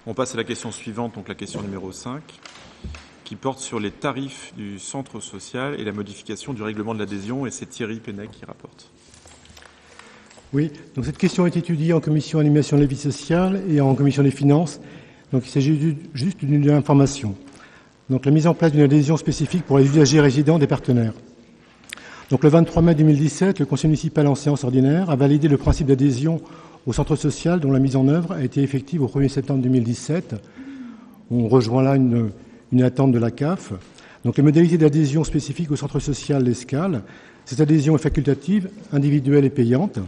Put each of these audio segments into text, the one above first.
On passe à la question suivante, donc la question numéro 5, qui porte sur les tarifs du centre social et la modification du règlement de l'adhésion. Et c'est Thierry Pennec qui rapporte. Oui, donc cette question est étudiée en commission animation de la vie sociale et en commission des finances. Donc il s'agit juste d'une information. Donc la mise en place d'une adhésion spécifique pour les usagers résidents des partenaires. Donc le 23 mai 2017, le conseil municipal en séance ordinaire a validé le principe d'adhésion au centre social dont la mise en œuvre a été effective au 1er septembre 2017. On rejoint là une attente de la CAF. Donc les modalités d'adhésion spécifiques au centre social l'Escale. Cette adhésion est facultative, individuelle et payante.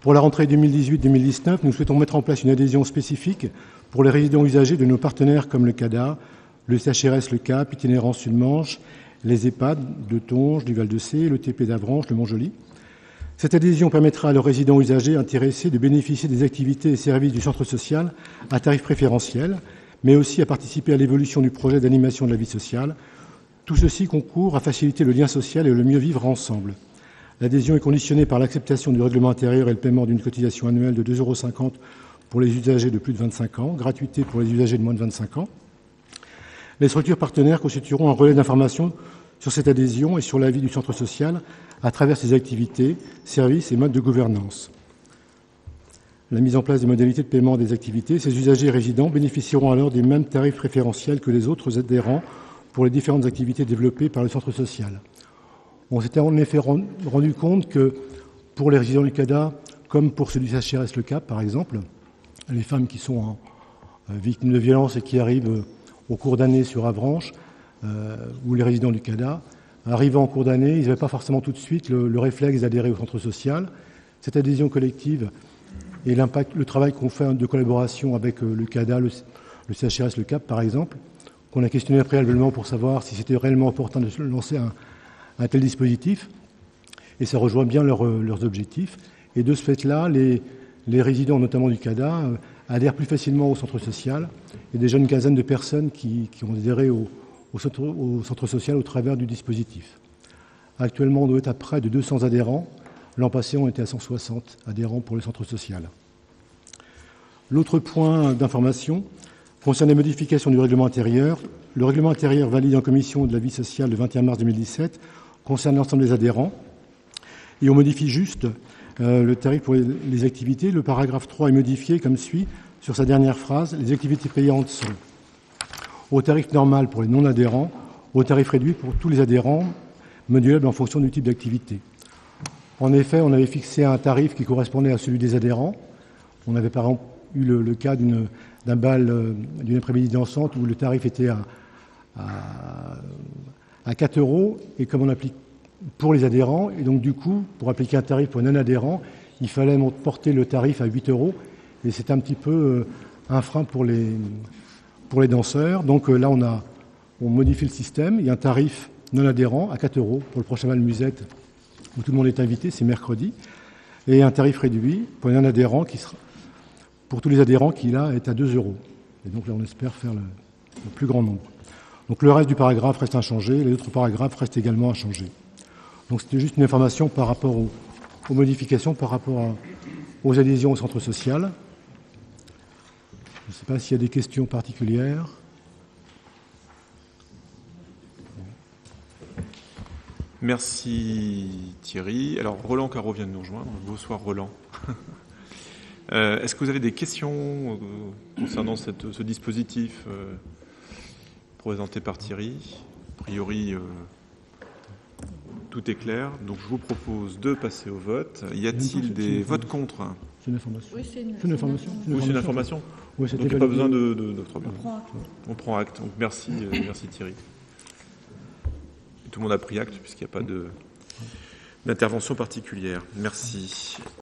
Pour la rentrée 2018-2019, nous souhaitons mettre en place une adhésion spécifique pour les résidents usagers de nos partenaires comme le CADA, le CHRS Le Cap, Itinérance Sud-Manche, les EHPAD de Tonge, du Val-de-Cé, le TP d'Avranches, le Montjoly. Cette adhésion permettra à leurs résidents usagers intéressés de bénéficier des activités et services du centre social à tarif préférentiel, mais aussi à participer à l'évolution du projet d'animation de la vie sociale. Tout ceci concourt à faciliter le lien social et le mieux vivre ensemble. L'adhésion est conditionnée par l'acceptation du règlement intérieur et le paiement d'une cotisation annuelle de 2,50 € pour les usagers de plus de 25 ans, gratuité pour les usagers de moins de 25 ans. Les structures partenaires constitueront un relais d'information sur cette adhésion et sur la vie du centre social à travers ses activités, services et modes de gouvernance. La mise en place des modalités de paiement des activités, ces usagers résidents bénéficieront alors des mêmes tarifs préférentiels que les autres adhérents pour les différentes activités développées par le centre social. On s'était en effet rendu compte que pour les résidents du CADA, comme pour ceux du CHRS Le Cap par exemple, les femmes qui sont victimes de violences et qui arrivent au cours d'année sur Avranches, ou les résidents du CADA, arrivant en cours d'année, ils n'avaient pas forcément tout de suite le réflexe d'adhérer au centre social. Cette adhésion collective et le travail qu'on fait de collaboration avec le CADA, le CHRS Le Cap par exemple, qu'on a questionné préalablement pour savoir si c'était réellement important de lancer un tel dispositif, et ça rejoint bien leurs objectifs. Et de ce fait-là, les résidents, notamment du CADA, adhèrent plus facilement au centre social. Il y a déjà une quinzaine de personnes qui ont adhéré au centre social au travers du dispositif. Actuellement, on doit être à près de 200 adhérents. L'an passé, on était à 160 adhérents pour le centre social. L'autre point d'information concerne les modifications du règlement intérieur. Le règlement intérieur validé en commission de la vie sociale le 21 mars 2017 concerne l'ensemble des adhérents. Et on modifie juste le tarif pour les activités. Le paragraphe 3 est modifié comme suit sur sa dernière phrase. Les activités payantes sont au tarif normal pour les non-adhérents, au tarif réduit pour tous les adhérents, modulable en fonction du type d'activité. En effet, on avait fixé un tarif qui correspondait à celui des adhérents. On avait par exemple eu le cas d'un bal d'une après-midi dansante où le tarif était à 4 €, et comme on applique pour les adhérents, et donc du coup, pour appliquer un tarif pour un non-adhérent, il fallait porter le tarif à 8 €, et c'est un petit peu un frein pour les danseurs. Donc là, on modifie le système. Il y a un tarif non-adhérent à 4 € pour le prochain bal musette où tout le monde est invité, c'est mercredi, et un tarif réduit pour les non-adhérents pour tous les adhérents qui, là, est à 2 €. Et donc là, on espère faire le plus grand nombre. Donc le reste du paragraphe reste inchangé, les autres paragraphes restent également inchangés. Donc c'était juste une information par rapport aux modifications, par rapport aux adhésions au centre social. Je ne sais pas s'il y a des questions particulières. Merci Thierry. Alors Roland Caro vient de nous rejoindre. Bonsoir Roland. Est-ce que vous avez des questions concernant ce dispositif présenté par Thierry? A priori, tout est clair. Donc je vous propose de passer au vote. Y a-t-il des votes contre? C'est une information. Oui, c'est une information. Oui, c'est une information. Oui, donc il n'y a pas besoin de On prend acte. Donc merci Thierry. Et tout le monde a pris acte puisqu'il n'y a pas d'intervention particulière. Merci.